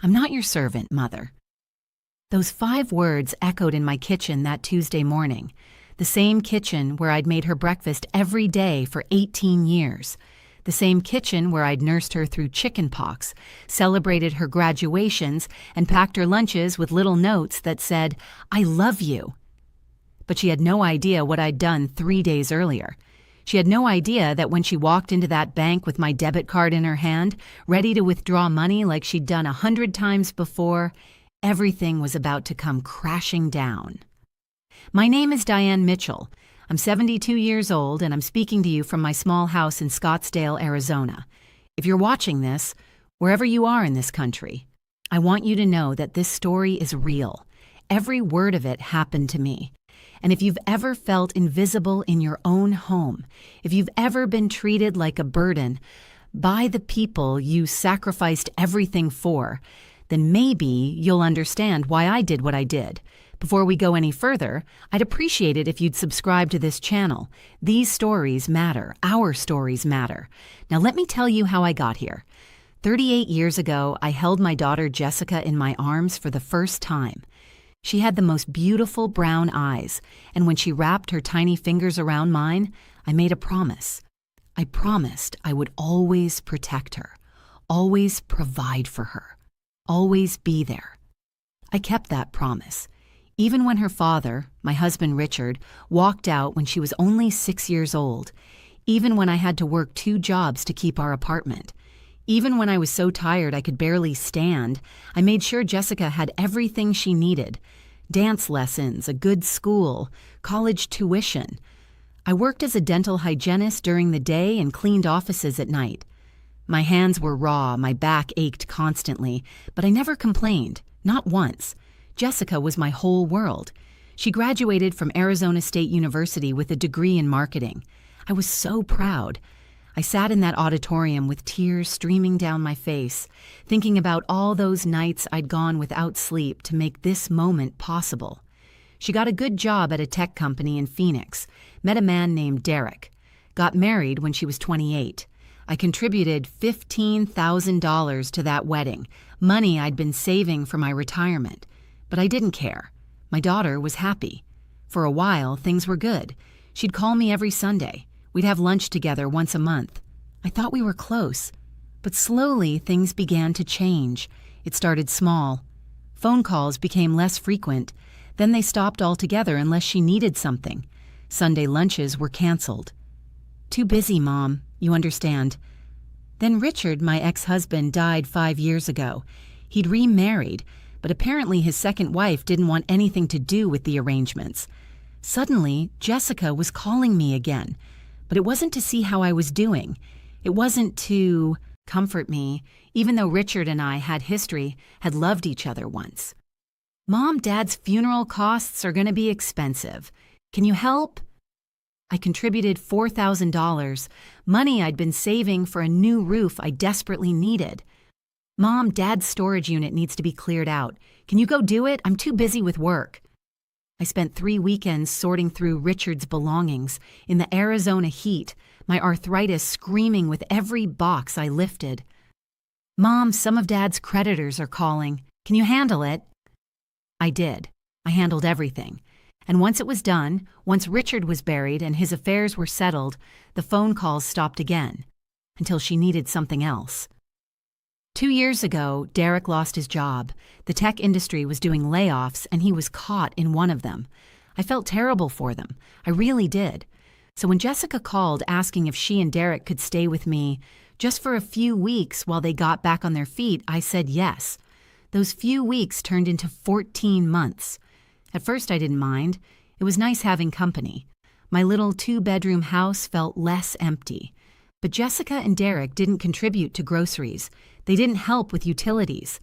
I'm not your servant, Mother. Those 5 words echoed in my kitchen that Tuesday morning, the same kitchen where I'd made her breakfast every day for 18 years, the same kitchen where I'd nursed her through chickenpox, celebrated her graduations, and packed her lunches with little notes that said, "I love you." But she had no idea what I'd done 3 days earlier. She had no idea that when she walked into that bank with my debit card in her hand, ready to withdraw money like she'd done 100 times before, everything was about to come crashing down. My name is Diane Mitchell. I'm 72 years old, and I'm speaking to you from my small house in Scottsdale, Arizona. If you're watching this, wherever you are in this country, I want you to know that this story is real. Every word of it happened to me. And if you've ever felt invisible in your own home, if you've ever been treated like a burden by the people you sacrificed everything for, then maybe you'll understand why I did what I did. Before we go any further, I'd appreciate it if you'd subscribe to this channel. These stories matter. Our stories matter. Now let me tell you how I got here. 38 years ago, I held my daughter Jessica in my arms for the first time. She had the most beautiful brown eyes, and when she wrapped her tiny fingers around mine, I made a promise. I promised I would always protect her, always provide for her, always be there. I kept that promise, even when her father, my husband Richard, walked out when she was only 6 years old, even when I had to work 2 jobs to keep our apartment. Even when I was so tired I could barely stand, I made sure Jessica had everything she needed: dance lessons, a good school, college tuition. I worked as a dental hygienist during the day and cleaned offices at night. My hands were raw, my back ached constantly, but I never complained, not once. Jessica was my whole world. She graduated from Arizona State University with a degree in marketing. I was so proud. I sat in that auditorium with tears streaming down my face, thinking about all those nights I'd gone without sleep to make this moment possible. She got a good job at a tech company in Phoenix, met a man named Derek, got married when she was 28. I contributed $15,000 to that wedding, money I'd been saving for my retirement. But I didn't care. My daughter was happy. For a while, things were good. She'd call me every Sunday. We'd have lunch together once a month. I thought we were close. But slowly, things began to change. It started small. Phone calls became less frequent. Then they stopped altogether unless she needed something. Sunday lunches were canceled. "Too busy, Mom, you understand." Then Richard, my ex-husband, died 5 years ago. He'd remarried, but apparently his second wife didn't want anything to do with the arrangements. Suddenly, Jessica was calling me again. But it wasn't to see how I was doing. It wasn't to comfort me, even though Richard and I had history, had loved each other once. "Mom, Dad's funeral costs are going to be expensive. Can you help?" I contributed $4,000, money I'd been saving for a new roof I desperately needed. "Mom, Dad's storage unit needs to be cleared out. Can you go do it? I'm too busy with work." I spent 3 weekends sorting through Richard's belongings in the Arizona heat, my arthritis screaming with every box I lifted. "Mom, some of Dad's creditors are calling. Can you handle it?" I did. I handled everything. And once it was done, once Richard was buried and his affairs were settled, the phone calls stopped again, until she needed something else. 2 years ago, Derek lost his job. The tech industry was doing layoffs, and he was caught in one of them. I felt terrible for them. I really did. So when Jessica called asking if she and Derek could stay with me just for a few weeks while they got back on their feet, I said yes. Those few weeks turned into 14 months. At first, I didn't mind. It was nice having company. My little 2-bedroom house felt less empty. But Jessica and Derek didn't contribute to groceries. They didn't help with utilities.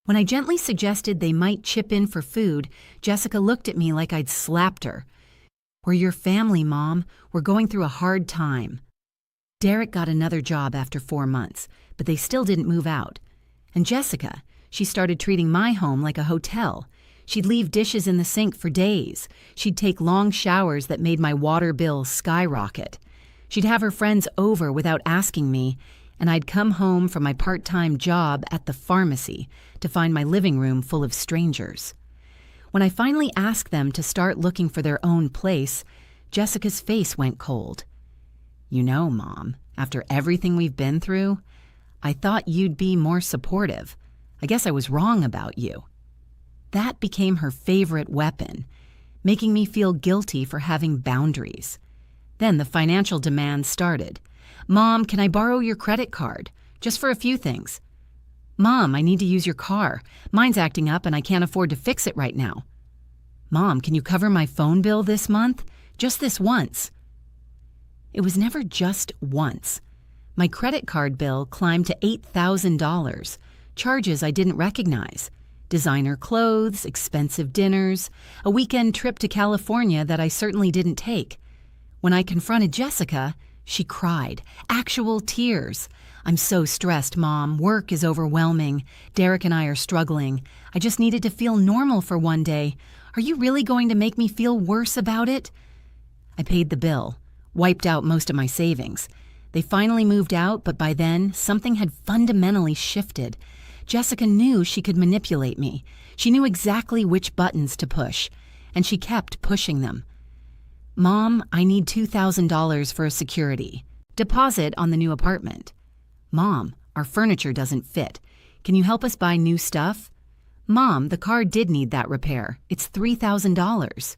When I gently suggested they might chip in for food, Jessica looked at me like I'd slapped her. "We're your family, Mom. We're going through a hard time." Derek got another job after 4 months, but they still didn't move out. And Jessica, she started treating my home like a hotel. She'd leave dishes in the sink for days. She'd take long showers that made my water bill skyrocket. She'd have her friends over without asking me, and I'd come home from my part-time job at the pharmacy to find my living room full of strangers. When I finally asked them to start looking for their own place, Jessica's face went cold. "You know, Mom, after everything we've been through, I thought you'd be more supportive. I guess I was wrong about you." That became her favorite weapon, making me feel guilty for having boundaries. Then the financial demands started. "Mom, can I borrow your credit card? Just for a few things." "Mom, I need to use your car. Mine's acting up and I can't afford to fix it right now." "Mom, can you cover my phone bill this month? Just this once." It was never just once. My credit card bill climbed to $8,000, charges I didn't recognize. Designer clothes, expensive dinners, a weekend trip to California that I certainly didn't take. When I confronted Jessica, she cried, actual tears. "I'm so stressed, Mom. Work is overwhelming. Derek and I are struggling. I just needed to feel normal for one day. Are you really going to make me feel worse about it?" I paid the bill, wiped out most of my savings. They finally moved out, but by then, something had fundamentally shifted. Jessica knew she could manipulate me. She knew exactly which buttons to push, and she kept pushing them. "Mom, I need $2,000 for a security deposit on the new apartment." "Mom, our furniture doesn't fit. Can you help us buy new stuff?" "Mom, the car did need that repair. It's $3,000.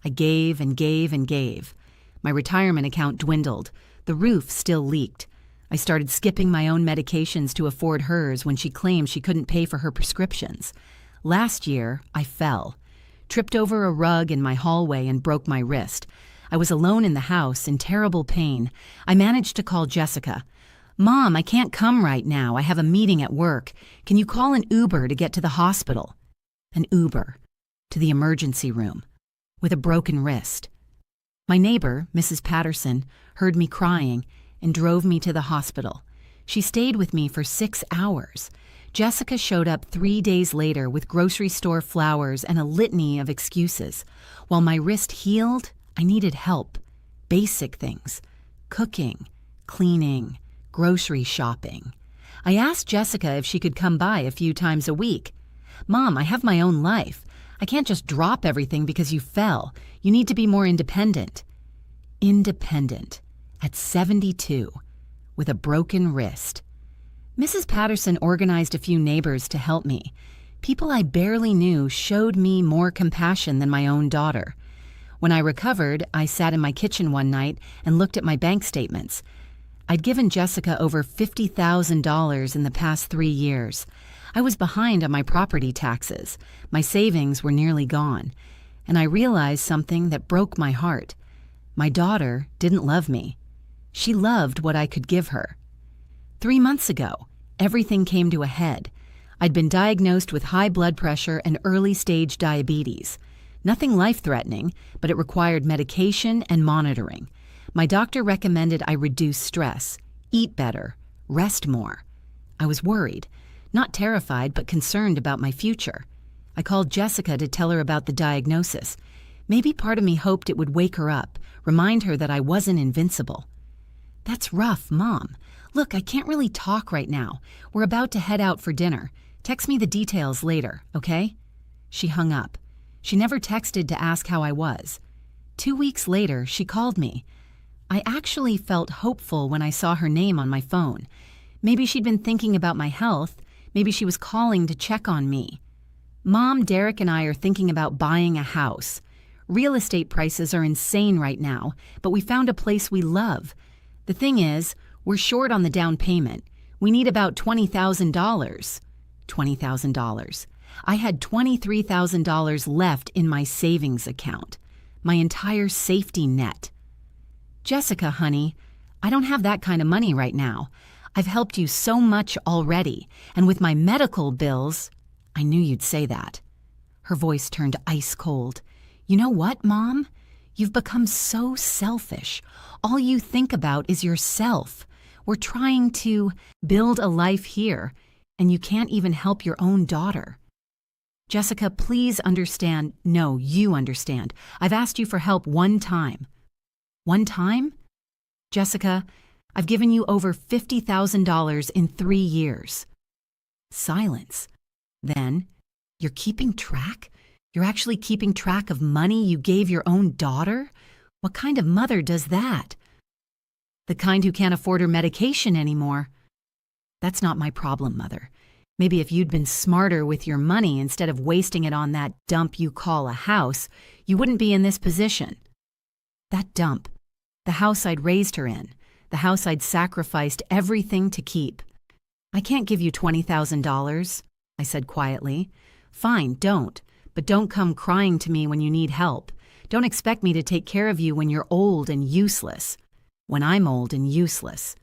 I gave and gave and gave. My retirement account dwindled. The roof still leaked. I started skipping my own medications to afford hers when she claimed she couldn't pay for her prescriptions. Last year, I fell, tripped over a rug in my hallway and broke my wrist. I was alone in the house in terrible pain. I managed to call Jessica. "Mom, I can't come right now. I have a meeting at work. Can you call an Uber to get to the hospital?" An Uber to the emergency room with a broken wrist. My neighbor, Mrs. Patterson, heard me crying and drove me to the hospital. She stayed with me for 6 hours. Jessica showed up 3 days later with grocery store flowers and a litany of excuses. While my wrist healed, I needed help. Basic things: cooking, cleaning, grocery shopping. I asked Jessica if she could come by a few times a week. "Mom, I have my own life. I can't just drop everything because you fell. You need to be more independent." Independent. At 72. With a broken wrist. Mrs. Patterson organized a few neighbors to help me. People I barely knew showed me more compassion than my own daughter. When I recovered, I sat in my kitchen one night and looked at my bank statements. I'd given Jessica over $50,000 in the past 3 years. I was behind on my property taxes. My savings were nearly gone. And I realized something that broke my heart. My daughter didn't love me. She loved what I could give her. 3 months ago, everything came to a head. I'd been diagnosed with high blood pressure and early-stage diabetes. Nothing life-threatening, but it required medication and monitoring. My doctor recommended I reduce stress, eat better, rest more. I was worried, not terrified, but concerned about my future. I called Jessica to tell her about the diagnosis. Maybe part of me hoped it would wake her up, remind her that I wasn't invincible. "That's rough, Mom. Look, I can't really talk right now. We're about to head out for dinner. Text me the details later, okay?" She hung up. She never texted to ask how I was. 2 weeks later, she called me. I actually felt hopeful when I saw her name on my phone. Maybe she'd been thinking about my health. Maybe she was calling to check on me. "Mom, Derek and I are thinking about buying a house. Real estate prices are insane right now, but we found a place we love. The thing is, we're short on the down payment. We need about $20,000. $20,000. I had $23,000 left in my savings account, my entire safety net. "Jessica, honey, I don't have that kind of money right now. I've helped you so much already, and with my medical bills—" I knew you'd say that. Her voice turned ice cold. "You know what, Mom? You've become so selfish. All you think about is yourself. We're trying to build a life here, and you can't even help your own daughter." "Jessica, please understand." "No, you understand. I've asked you for help one time." "One time?" "Jessica, I've given you over $50,000 in 3 years. Silence. Then, you're keeping track? You're actually keeping track of money you gave your own daughter? What kind of mother does that? The kind who can't afford her medication anymore. That's not my problem, Mother. Maybe if you'd been smarter with your money instead of wasting it on that dump you call a house, you wouldn't be in this position. That dump. The house I'd raised her in. The house I'd sacrificed everything to keep. I can't give you $20,000, I said quietly. Fine, don't. But don't come crying to me when you need help. Don't expect me to take care of you when you're old and useless. When I'm old and useless.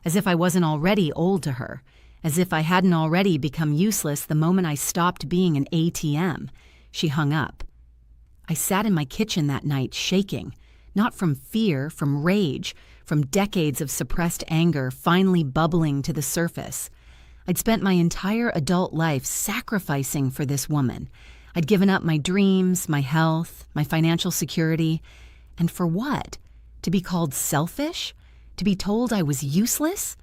As if I wasn't already old to her. As if I hadn't already become useless the moment I stopped being an ATM. She hung up. I sat in my kitchen that night shaking. Not from fear, from rage, from decades of suppressed anger finally bubbling to the surface. I'd spent my entire adult life sacrificing for this woman. I'd given up my dreams, my health, my financial security. And for what? To be called selfish? To be told I was useless?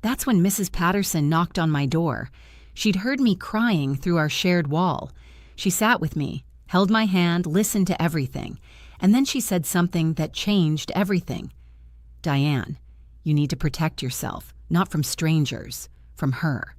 That's when Mrs. Patterson knocked on my door. She'd heard me crying through our shared wall. She sat with me, held my hand, listened to everything. And then she said something that changed everything. Diane, you need to protect yourself, not from strangers, from her.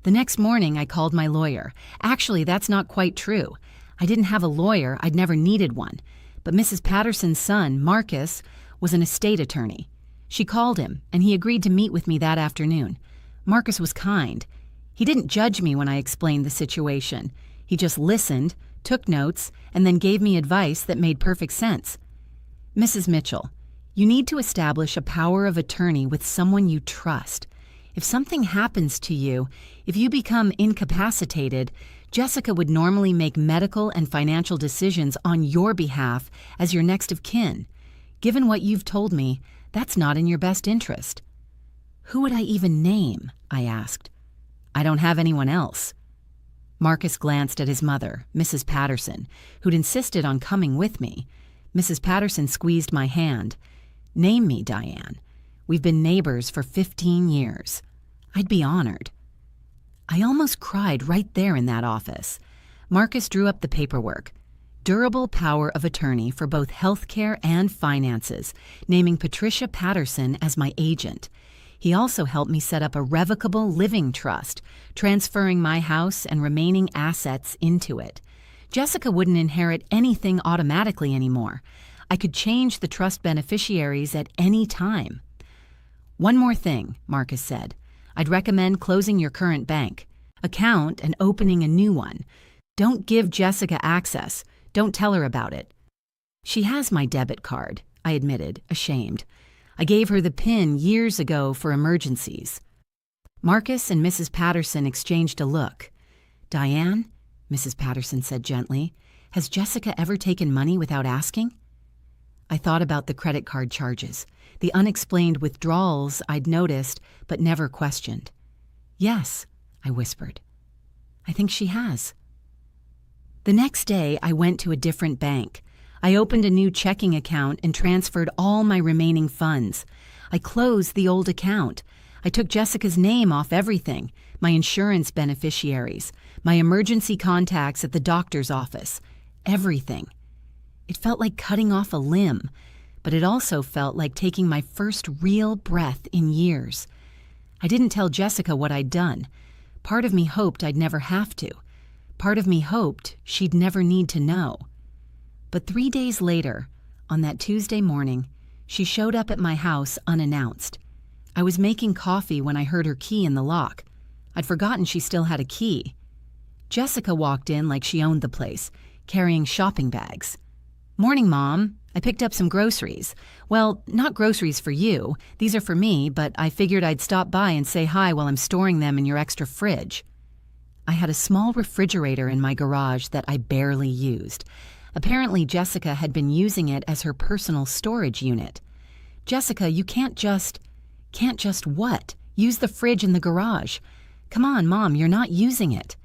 The next morning, I called my lawyer. Actually, that's not quite true. I didn't have a lawyer. I'd never needed one. But Mrs. Patterson's son, Marcus, was an estate attorney. She called him, and he agreed to meet with me that afternoon. Marcus was kind. He didn't judge me when I explained the situation. He just listened, took notes, and then gave me advice that made perfect sense. Mrs. Mitchell, you need to establish a power of attorney with someone you trust. If something happens to you, if you become incapacitated, Jessica would normally make medical and financial decisions on your behalf as your next of kin. Given what you've told me, that's not in your best interest. Who would I even name? I asked. I don't have anyone else. Marcus glanced at his mother, Mrs. Patterson, who'd insisted on coming with me. Mrs. Patterson squeezed my hand. Name me, Diane. We've been neighbors for 15 years. I'd be honored. I almost cried right there in that office. Marcus drew up the paperwork. Durable power of attorney for both healthcare and finances, naming Patricia Patterson as my agent. He also helped me set up a revocable living trust, transferring my house and remaining assets into it. Jessica wouldn't inherit anything automatically anymore. I could change the trust beneficiaries at any time. One more thing, Marcus said. I'd recommend closing your current bank account and opening a new one. Don't give Jessica access. Don't tell her about it. She has my debit card, I admitted, ashamed. I gave her the PIN years ago for emergencies. Marcus and Mrs. Patterson exchanged a look. Diane, Mrs. Patterson said gently, has Jessica ever taken money without asking? I thought about the credit card charges, the unexplained withdrawals I'd noticed but never questioned. Yes, I whispered. I think she has. The next day, I went to a different bank. I opened a new checking account and transferred all my remaining funds. I closed the old account. I took Jessica's name off everything, my insurance beneficiaries, my emergency contacts at the doctor's office, everything. It felt like cutting off a limb, but it also felt like taking my first real breath in years. I didn't tell Jessica what I'd done. Part of me hoped I'd never have to. Part of me hoped she'd never need to know. But 3 days later, on that Tuesday morning, she showed up at my house unannounced. I was making coffee when I heard her key in the lock. I'd forgotten she still had a key. Jessica walked in like she owned the place, carrying shopping bags. Morning, Mom. I picked up some groceries. Well, not groceries for you. These are for me, but I figured I'd stop by and say hi while I'm storing them in your extra fridge. I had a small refrigerator in my garage that I barely used. Apparently, Jessica had been using it as her personal storage unit. Jessica, you can't just what? Use the fridge in the garage. Come on, Mom, you're not using it.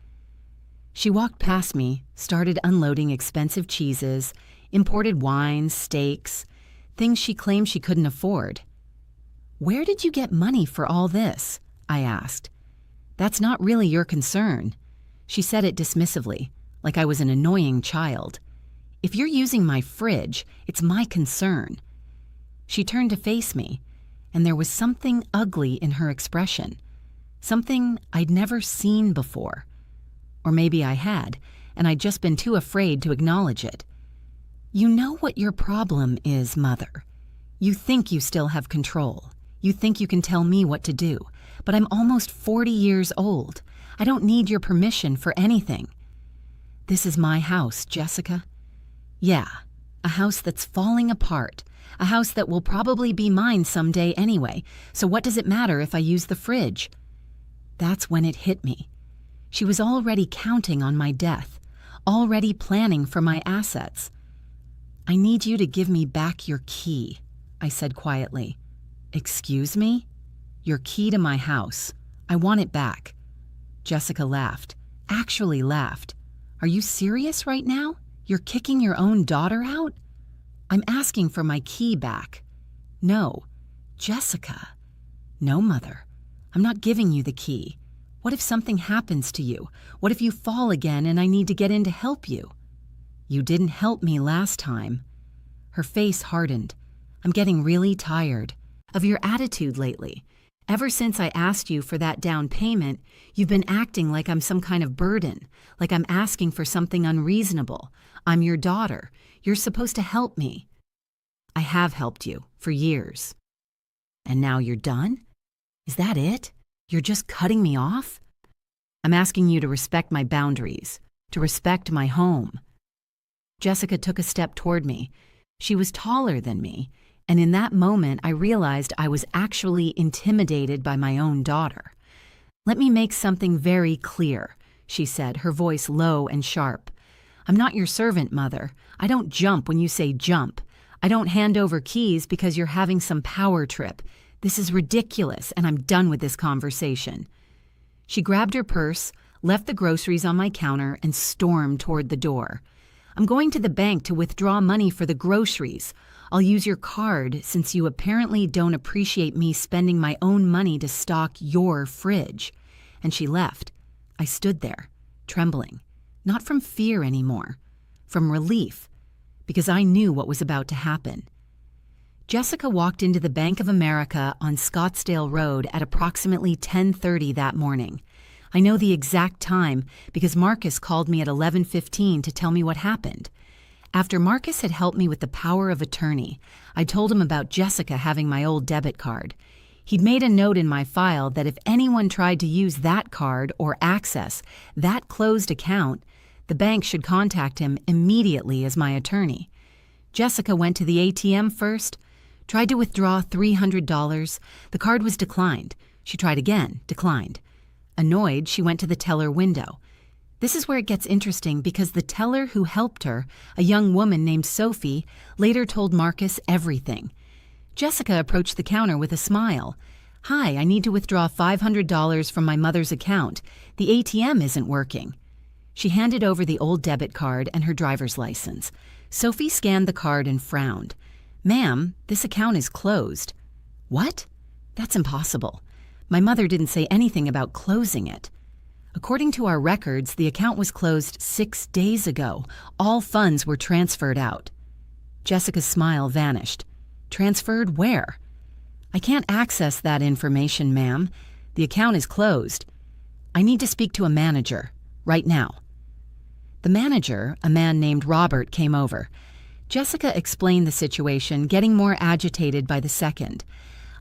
She walked past me, started unloading expensive cheeses, imported wines, steaks, things she claimed she couldn't afford. "Where did you get money for all this?" I asked. "That's not really your concern." She said it dismissively, like I was an annoying child. "If you're using my fridge, it's my concern." She turned to face me, and there was something ugly in her expression, something I'd never seen before. Or maybe I had, and I'd just been too afraid to acknowledge it. "You know what your problem is, Mother. You think you still have control. You think you can tell me what to do, but I'm almost 40 years old. I don't need your permission for anything." "This is my house, Jessica." "Yeah, a house that's falling apart, a house that will probably be mine someday anyway, so what does it matter if I use the fridge?" That's when it hit me. She was already counting on my death, already planning for my assets. "I need you to give me back your key," I said quietly. "Excuse me?" "Your key to my house. I want it back." Jessica laughed, actually laughed. "Are you serious right now? You're kicking your own daughter out?" "I'm asking for my key back." "No." "Jessica." "No, Mother. I'm not giving you the key. What if something happens to you? What if you fall again and I need to get in to help you?" "You didn't help me last time." Her face hardened. "I'm getting really tired of your attitude lately. Ever since I asked you for that down payment, you've been acting like I'm some kind of burden, like I'm asking for something unreasonable. I'm your daughter. You're supposed to help me." "I have helped you for years." "And now you're done? Is that it? You're just cutting me off?" "I'm asking you to respect my boundaries, to respect my home." Jessica took a step toward me. She was taller than me, and in that moment I realized I was actually intimidated by my own daughter. "Let me make something very clear," she said, her voice low and sharp. "I'm not your servant, Mother. I don't jump when you say jump. I don't hand over keys because you're having some power trip. This is ridiculous, and I'm done with this conversation." She grabbed her purse, left the groceries on my counter, and stormed toward the door. "I'm going to the bank to withdraw money for the groceries. I'll use your card since you apparently don't appreciate me spending my own money to stock your fridge." And she left. I stood there, trembling, not from fear anymore, from relief, because I knew what was about to happen. Jessica walked into the Bank of America on Scottsdale Road at approximately 10:30 that morning. I know the exact time because Marcus called me at 11:15 to tell me what happened. After Marcus had helped me with the power of attorney, I told him about Jessica having my old debit card. He'd made a note in my file that if anyone tried to use that card or access that closed account, the bank should contact him immediately as my attorney. Jessica went to the ATM first, tried to withdraw $300. The card was declined. She tried again, declined. Annoyed, she went to the teller window. This is where it gets interesting because the teller who helped her, a young woman named Sophie, later told Marcus everything. Jessica approached the counter with a smile. "Hi, I need to withdraw $500 from my mother's account. The ATM isn't working." She handed over the old debit card and her driver's license. Sophie scanned the card and frowned. "Ma'am, this account is closed." "What? That's impossible. My mother didn't say anything about closing it." "According to our records, the account was closed 6 days ago. All funds were transferred out." Jessica's smile vanished. "Transferred where?" "I can't access that information, ma'am. The account is closed. I need to speak to a manager, right now." The manager, a man named Robert, came over. Jessica explained the situation, getting more agitated by the second.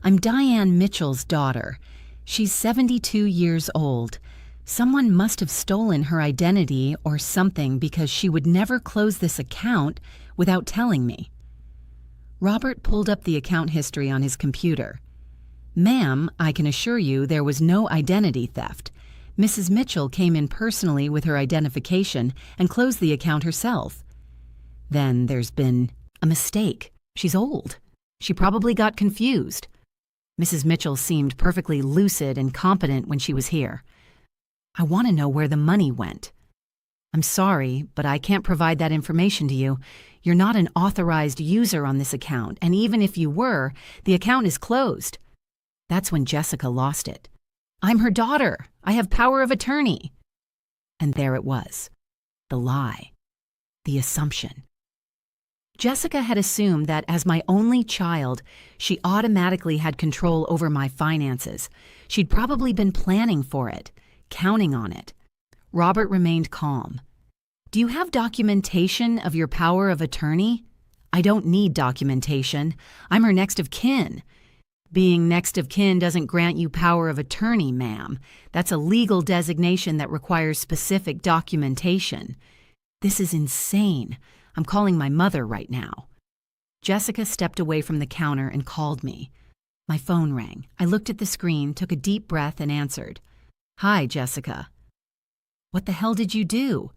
"I'm Diane Mitchell's daughter. She's 72 years old. Someone must have stolen her identity or something because she would never close this account without telling me." Robert pulled up the account history on his computer. "Ma'am, I can assure you there was no identity theft. Mrs. Mitchell came in personally with her identification and closed the account herself." "Then there's been a mistake. She's old. She probably got confused. Mrs. Mitchell seemed perfectly lucid and competent when she was here. I want to know where the money went." "I'm sorry, but I can't provide that information to you. You're not an authorized user on this account, and even if you were, the account is closed." That's when Jessica lost it. "I'm her daughter. I have power of attorney." And there it was. The lie. The assumption. Jessica had assumed that as my only child, she automatically had control over my finances. She'd probably been planning for it, counting on it. Robert remained calm. "Do you have documentation of your power of attorney?" "I don't need documentation. I'm her next of kin." "Being next of kin doesn't grant you power of attorney, ma'am. That's a legal designation that requires specific documentation." "This is insane. I'm calling my mother right now." Jessica stepped away from the counter and called me. My phone rang. I looked at the screen, took a deep breath, and answered. "Hi, Jessica." "What the hell did you do?"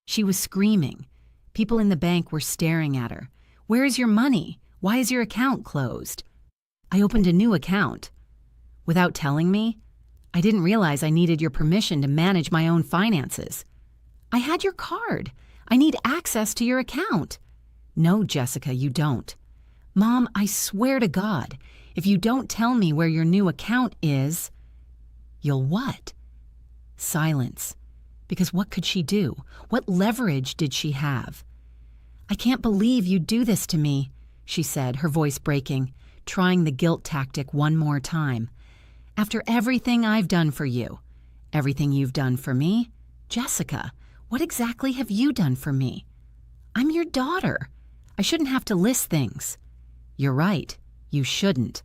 She was screaming. People in the bank were staring at her. "Where is your money? Why is your account closed?" "I opened a new account." "Without telling me?" "I didn't realize I needed your permission to manage my own finances." "I had your card. I need access to your account." "No, Jessica, you don't." "Mom, I swear to God, if you don't tell me where your new account is..." "You'll what?" Silence. Because what could she do? What leverage did she have? "I can't believe you'd do this to me," she said, her voice breaking, trying the guilt tactic one more time. "After everything I've done for you." "Everything you've done for me?" "Jessica, what exactly have you done for me?" "I'm your daughter. I shouldn't have to list things." "You're right. You shouldn't.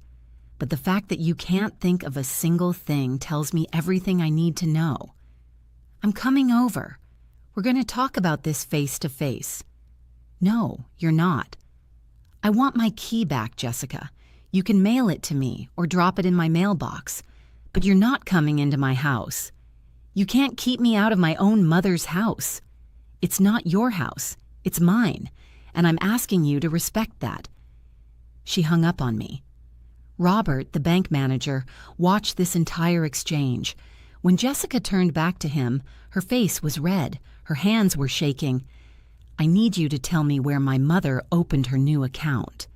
But the fact that you can't think of a single thing tells me everything I need to know." "I'm coming over. We're going to talk about this face to face." "No, you're not." "I want my key back, Jessica. You can mail it to me or drop it in my mailbox. But you're not coming into my house. You can't keep me out of my own mother's house. It's not your house. It's mine. And I'm asking you to respect that." She hung up on me. Robert, the bank manager, watched this entire exchange. When Jessica turned back to him, her face was red. Her hands were shaking. "I need you to tell me where my mother opened her new account."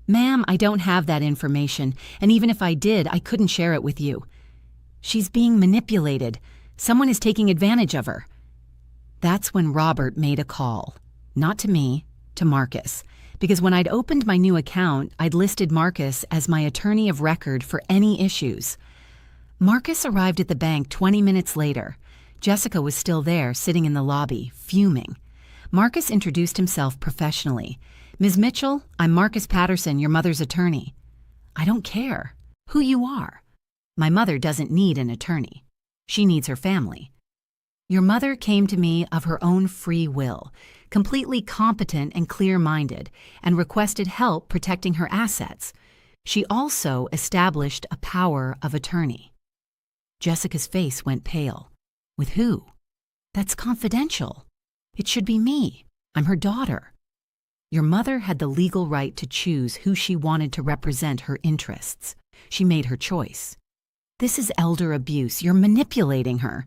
"Ma'am, I don't have that information, and even if I did, I couldn't share it with you." "She's being manipulated. Someone is taking advantage of her." That's when Robert made a call. Not to me, to Marcus. Because when I'd opened my new account, I'd listed Marcus as my attorney of record for any issues. Marcus arrived at the bank 20 minutes later. Jessica was still there, sitting in the lobby, fuming. Marcus introduced himself professionally. "Ms. Mitchell, I'm Marcus Patterson, your mother's attorney." "I don't care who you are. My mother doesn't need an attorney. She needs her family. Your mother came to me of her own free will, completely competent and clear-minded, and requested help protecting her assets. She also established a power of attorney." Jessica's face went pale. "With who?" "That's confidential. It should be me. I'm her daughter." "Your mother had the legal right to choose who she wanted to represent her interests. She made her choice. This is elder abuse. You're manipulating her."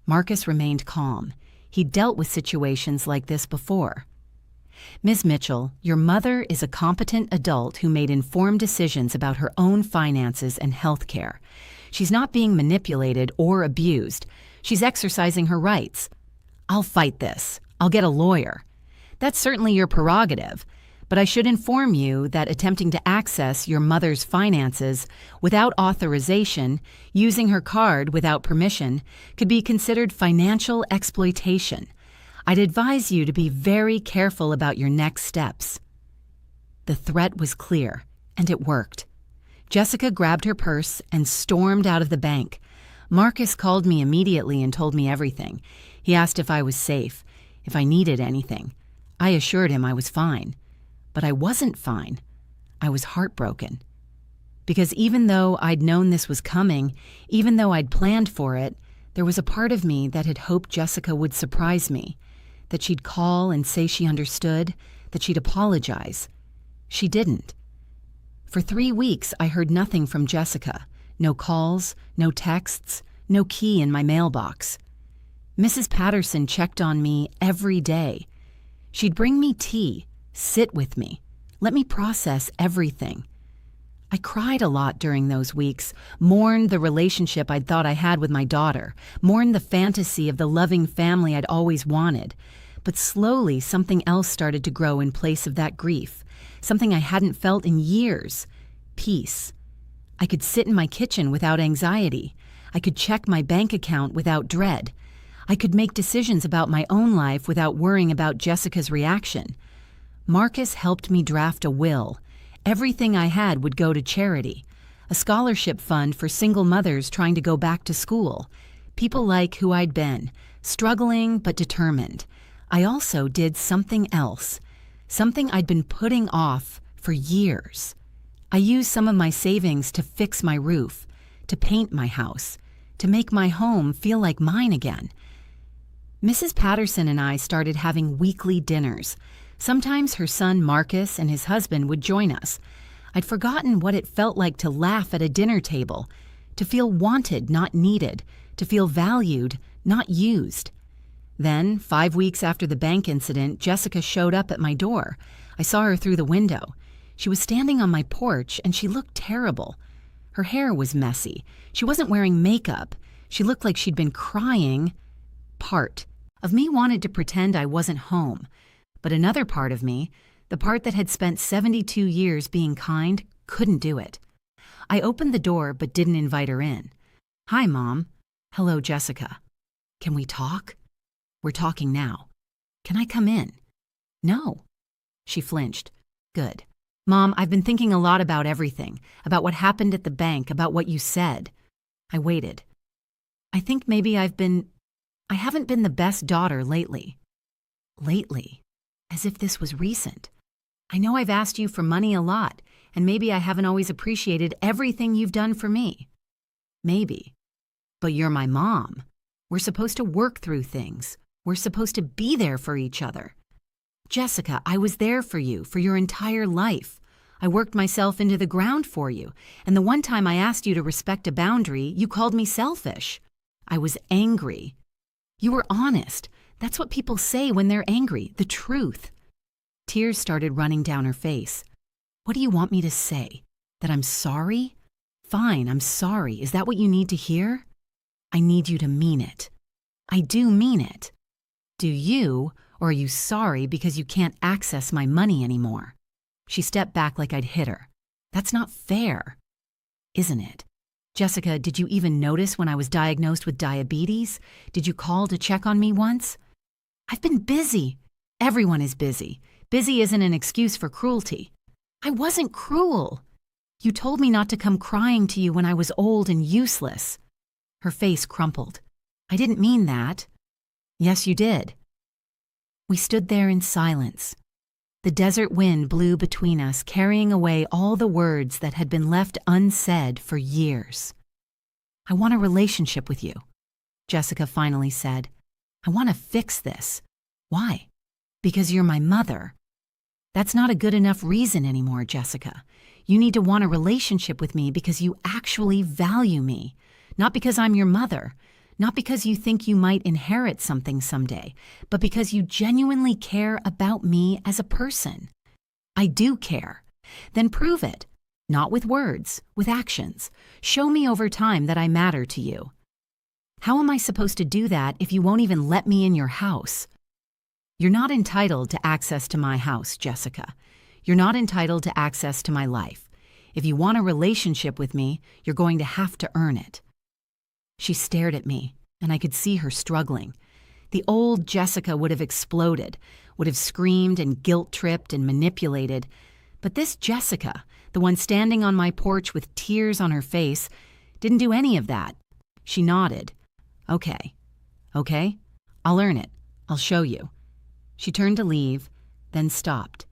Marcus remained calm. He'd dealt with situations like this before. "Ms. Mitchell, your mother is a competent adult who made informed decisions about her own finances and health care. She's not being manipulated or abused. She's exercising her rights." "I'll fight this. I'll get a lawyer." "That's certainly your prerogative. But I should inform you that attempting to access your mother's finances without authorization, using her card without permission, could be considered financial exploitation. I'd advise you to be very careful about your next steps." The threat was clear, and it worked. Jessica grabbed her purse and stormed out of the bank. Marcus called me immediately and told me everything. He asked if I was safe, if I needed anything. I assured him I was fine. But I wasn't fine. I was heartbroken. Because even though I'd known this was coming, even though I'd planned for it, there was a part of me that had hoped Jessica would surprise me, that she'd call and say she understood, that she'd apologize. She didn't. For 3 weeks, I heard nothing from Jessica. No calls, no texts, no key in my mailbox. Mrs. Patterson checked on me every day. She'd bring me tea, sit with me, let me process everything. I cried a lot during those weeks, mourned the relationship I'd thought I had with my daughter, mourned the fantasy of the loving family I'd always wanted. But slowly, something else started to grow in place of that grief, something I hadn't felt in years: peace. I could sit in my kitchen without anxiety. I could check my bank account without dread. I could make decisions about my own life without worrying about Jessica's reaction. Marcus helped me draft a will. Everything I had would go to charity, a scholarship fund for single mothers trying to go back to school, people like who I'd been, struggling but determined. I also did something else, something I'd been putting off for years. I used some of my savings to fix my roof, to paint my house, to make my home feel like mine again. Mrs. Patterson and I started having weekly dinners. Sometimes her son Marcus and his husband would join us. I'd forgotten what it felt like to laugh at a dinner table, to feel wanted, not needed, to feel valued, not used. Then, 5 weeks after the bank incident, Jessica showed up at my door. I saw her through the window. She was standing on my porch, and she looked terrible. Her hair was messy. She wasn't wearing makeup. She looked like she'd been crying. Part of me wanted to pretend I wasn't home. But another part of me, the part that had spent 72 years being kind, couldn't do it. I opened the door but didn't invite her in. "Hi, Mom." "Hello, Jessica." "Can we talk?" "We're talking now." "Can I come in?" "No." She flinched. "Good. Mom, I've been thinking a lot about everything, about what happened at the bank, about what you said." I waited. "I think maybe I haven't been the best daughter lately." Lately? As if this was recent. "I know I've asked you for money a lot, and maybe I haven't always appreciated everything you've done for me." "Maybe. But you're my mom. We're supposed to work through things. We're supposed to be there for each other." "Jessica, I was there for you for your entire life. I worked myself into the ground for you, and the one time I asked you to respect a boundary, you called me selfish." "I was angry." "You were honest. That's what people say when they're angry, the truth." Tears started running down her face. "What do you want me to say? That I'm sorry? Fine, I'm sorry. Is that what you need to hear?" "I need you to mean it." "I do mean it." "Do you, or are you sorry because you can't access my money anymore?" She stepped back like I'd hit her. "That's not fair." "Isn't it? Jessica, did you even notice when I was diagnosed with diabetes? Did you call to check on me once?" "I've been busy." "Everyone is busy. Busy isn't an excuse for cruelty." "I wasn't cruel." "You told me not to come crying to you when I was old and useless." Her face crumpled. "I didn't mean that." "Yes, you did." We stood there in silence. The desert wind blew between us, carrying away all the words that had been left unsaid for years. "I want a relationship with you," Jessica finally said. "I want to fix this." "Why?" "Because you're my mother." "That's not a good enough reason anymore, Jessica. You need to want a relationship with me because you actually value me, not because I'm your mother, not because you think you might inherit something someday, but because you genuinely care about me as a person." "I do care." "Then prove it. Not with words, with actions. Show me over time that I matter to you." "How am I supposed to do that if you won't even let me in your house?" "You're not entitled to access to my house, Jessica. You're not entitled to access to my life. If you want a relationship with me, you're going to have to earn it." She stared at me, and I could see her struggling. The old Jessica would have exploded, would have screamed and guilt-tripped and manipulated. But this Jessica, the one standing on my porch with tears on her face, didn't do any of that. She nodded. Okay, I'll earn it. I'll show you." She turned to leave, then stopped.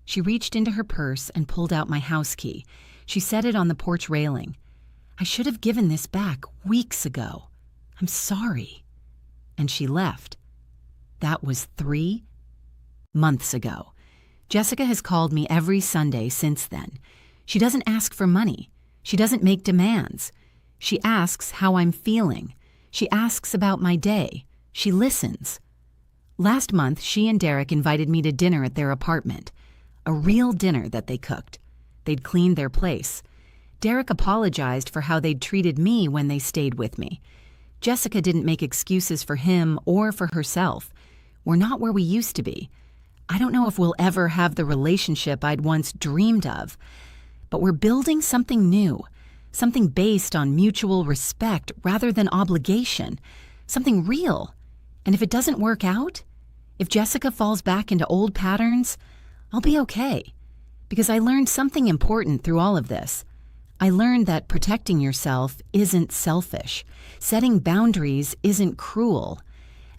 She reached into her purse and pulled out my house key. She set it on the porch railing. "I should have given this back weeks ago. I'm sorry." And she left. That was 3 months ago. Jessica has called me every Sunday since then. She doesn't ask for money. She doesn't make demands. She asks how I'm feeling. She asks about my day. She listens. Last month, she and Derek invited me to dinner at their apartment. A real dinner that they cooked. They'd cleaned their place. Derek apologized for how they'd treated me when they stayed with me. Jessica didn't make excuses for him or for herself. We're not where we used to be. I don't know if we'll ever have the relationship I'd once dreamed of, but we're building something new, something based on mutual respect rather than obligation, something real. And if it doesn't work out, if Jessica falls back into old patterns, I'll be okay. Because I learned something important through all of this. I learned that protecting yourself isn't selfish. Setting boundaries isn't cruel.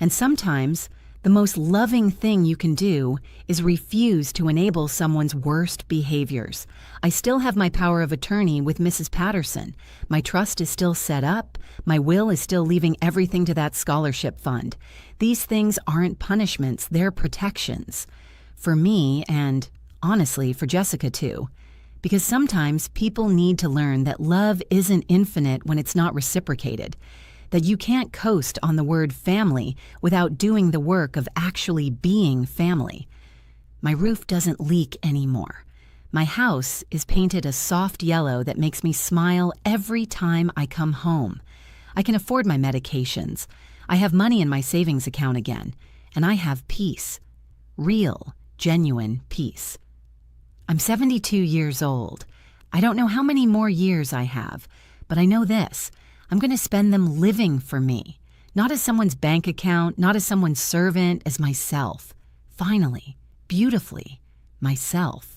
And sometimes, the most loving thing you can do is refuse to enable someone's worst behaviors. I still have my power of attorney with Mrs. Patterson. My trust is still set up. My will is still leaving everything to that scholarship fund. These things aren't punishments, they're protections. For me, and honestly, for Jessica too. Because sometimes people need to learn that love isn't infinite when it's not reciprocated. That you can't coast on the word family without doing the work of actually being family. My roof doesn't leak anymore. My house is painted a soft yellow that makes me smile every time I come home. I can afford my medications. I have money in my savings account again. And I have peace. Real, genuine peace. I'm 72 years old. I don't know how many more years I have, but I know this. I'm going to spend them living for me, not as someone's bank account, not as someone's servant, as myself. Finally, beautifully, myself.